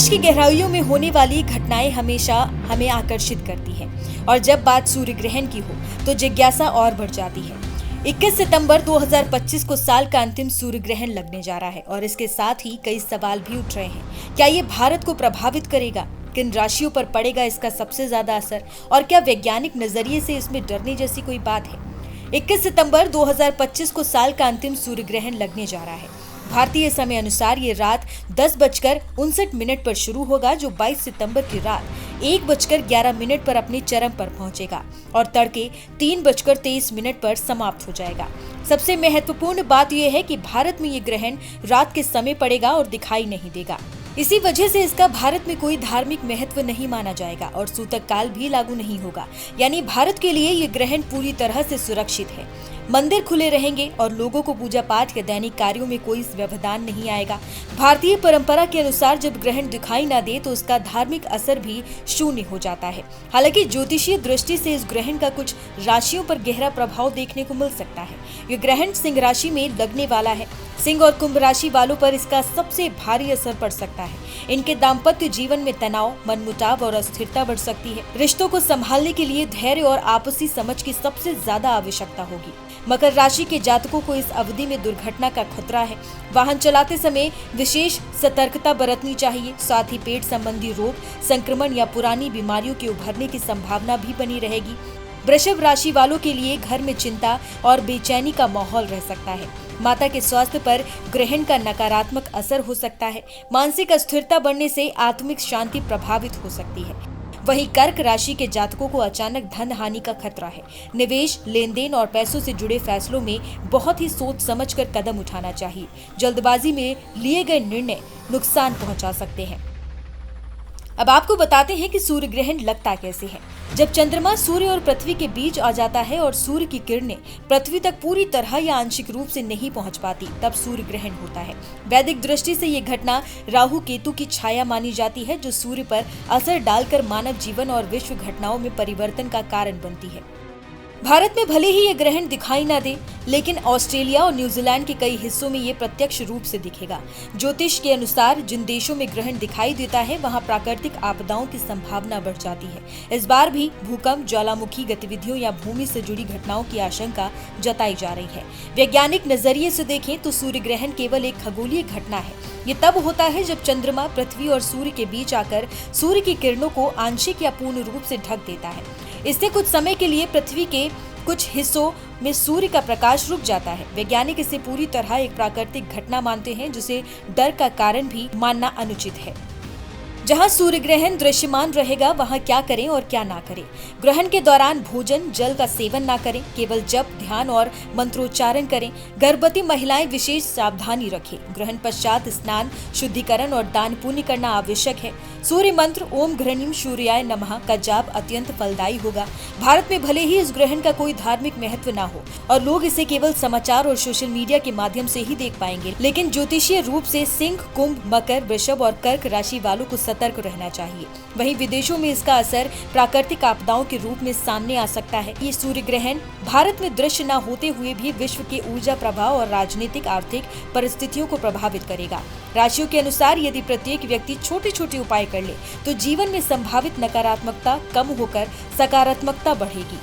आकाश की गहराइयों में होने वाली घटनाएं हमेशा हमें आकर्षित करती हैं और जब बात सूर्य ग्रहण की हो तो जिज्ञासा और बढ़ जाती है। 21 सितंबर 2025 को साल का अंतिम सूर्य ग्रहण लगने जा रहा है और इसके साथ ही कई सवाल भी उठ रहे हैं। क्या ये भारत को प्रभावित करेगा? किन राशियों पर पड़ेगा इसका सबसे ज्यादा असर? और क्या वैज्ञानिक नजरिए से इसमें डरने जैसी कोई बात है? 21 सितंबर 2025 को साल का अंतिम सूर्य ग्रहण लगने जा रहा है। भारतीय समय अनुसार ये रात 10:59 पर शुरू होगा, जो 22 सितंबर की रात 1:11 पर अपने चरम पर पहुंचेगा और तड़के 3:23 पर समाप्त हो जाएगा। सबसे महत्वपूर्ण बात यह है कि भारत में ये ग्रहण रात के समय पड़ेगा और दिखाई नहीं देगा। इसी वजह से इसका भारत में कोई धार्मिक महत्व नहीं माना जाएगा और सूतक काल भी लागू नहीं होगा। यानी भारत के लिए ये ग्रहण पूरी तरह से सुरक्षित है। मंदिर खुले रहेंगे और लोगों को पूजा पाठ के दैनिक कार्यों में कोई व्यवधान नहीं आएगा। भारतीय परंपरा के अनुसार जब ग्रहण दिखाई न दे तो उसका धार्मिक असर भी शून्य हो जाता है। हालांकि ज्योतिषीय दृष्टि से इस ग्रहण का कुछ राशियों पर गहरा प्रभाव देखने को मिल सकता है। ये ग्रहण सिंह राशि में लगने वाला है। सिंह और कुंभ राशि वालों पर इसका सबसे भारी असर पड़ सकता है। इनके दाम्पत्य जीवन में तनाव, मनमुटाव और अस्थिरता बढ़ सकती है। रिश्तों को संभालने के लिए धैर्य और आपसी समझ की सबसे ज्यादा आवश्यकता होगी। मकर राशि के जातकों को इस अवधि में दुर्घटना का खतरा है। वाहन चलाते समय विशेष सतर्कता बरतनी चाहिए। साथ ही पेट संबंधी रोग, संक्रमण या पुरानी बीमारियों के उभरने की संभावना भी बनी रहेगी। वृषभ राशि वालों के लिए घर में चिंता और बेचैनी का माहौल रह सकता है। माता के स्वास्थ्य पर ग्रहण का नकारात्मक असर हो सकता है। मानसिक अस्थिरता बढ़ने से आत्मिक शांति प्रभावित हो सकती है। वहीं कर्क राशि के जातकों को अचानक धन हानि का खतरा है। निवेश, लेन देन और पैसों से जुड़े फैसलों में बहुत ही सोच समझकर कदम उठाना चाहिए। जल्दबाजी में लिए गए निर्णय नुकसान पहुंचा सकते हैं। अब आपको बताते हैं कि सूर्य ग्रहण लगता कैसे है। जब चंद्रमा सूर्य और पृथ्वी के बीच आ जाता है और सूर्य की किरणें पृथ्वी तक पूरी तरह या आंशिक रूप से नहीं पहुंच पाती, तब सूर्य ग्रहण होता है। वैदिक दृष्टि से ये घटना राहु केतु की छाया मानी जाती है, जो सूर्य पर असर डालकर मानव जीवन और विश्व घटनाओं में परिवर्तन का कारण बनती है। भारत में भले ही ये ग्रहण दिखाई ना दे, लेकिन ऑस्ट्रेलिया और न्यूजीलैंड के कई हिस्सों में ये प्रत्यक्ष रूप से दिखेगा। ज्योतिष के अनुसार जिन देशों में ग्रहण दिखाई देता है, वहां प्राकृतिक आपदाओं की संभावना बढ़ जाती है। इस बार भी भूकंप, ज्वालामुखी गतिविधियों या भूमि से जुड़ी घटनाओं की आशंका जताई जा रही है। वैज्ञानिक नजरिए से देखें तो सूर्य ग्रहण केवल एक खगोलीय घटना है। ये तब होता है जब चंद्रमा पृथ्वी और सूर्य के बीच आकर सूर्य की किरणों को आंशिक या पूर्ण रूप से ढक देता है। इससे कुछ समय के लिए पृथ्वी के कुछ हिस्सों में सूर्य का प्रकाश रुक जाता है। वैज्ञानिक इसे पूरी तरह एक प्राकृतिक घटना मानते हैं, जिसे डर का कारण भी मानना अनुचित है। जहां सूर्य ग्रहण दृश्यमान रहेगा, वहां क्या करें और क्या ना करें। ग्रहण के दौरान भोजन, जल का सेवन ना करें। केवल जप, ध्यान और मंत्रोच्चारण करें। गर्भवती महिलाएं विशेष सावधानी रखें। ग्रहण पश्चात स्नान, शुद्धिकरण और दान पुण्य करना आवश्यक है। सूर्य मंत्र ओम घृणीम सूर्याय नमः का जाप अत्यंत फलदायी होगा। भारत में भले ही इस ग्रहण का कोई धार्मिक महत्व ना हो और लोग इसे केवल समाचार और सोशल मीडिया के माध्यम से ही देख पाएंगे, लेकिन ज्योतिषीय रूप से सिंह, कुंभ, मकर, वृषभ और कर्क राशि वालों को सतर्क रहना चाहिए। वहीं विदेशों में इसका असर प्राकृतिक आपदाओं के रूप में सामने आ सकता है। ये सूर्य ग्रहण भारत में दृश्य न होते हुए भी विश्व के ऊर्जा प्रभाव और राजनीतिक आर्थिक परिस्थितियों को प्रभावित करेगा। राशियों के अनुसार यदि प्रत्येक व्यक्ति छोटे छोटे उपाय कर ले तो जीवन में संभावित नकारात्मकता कम होकर सकारात्मकता बढ़ेगी।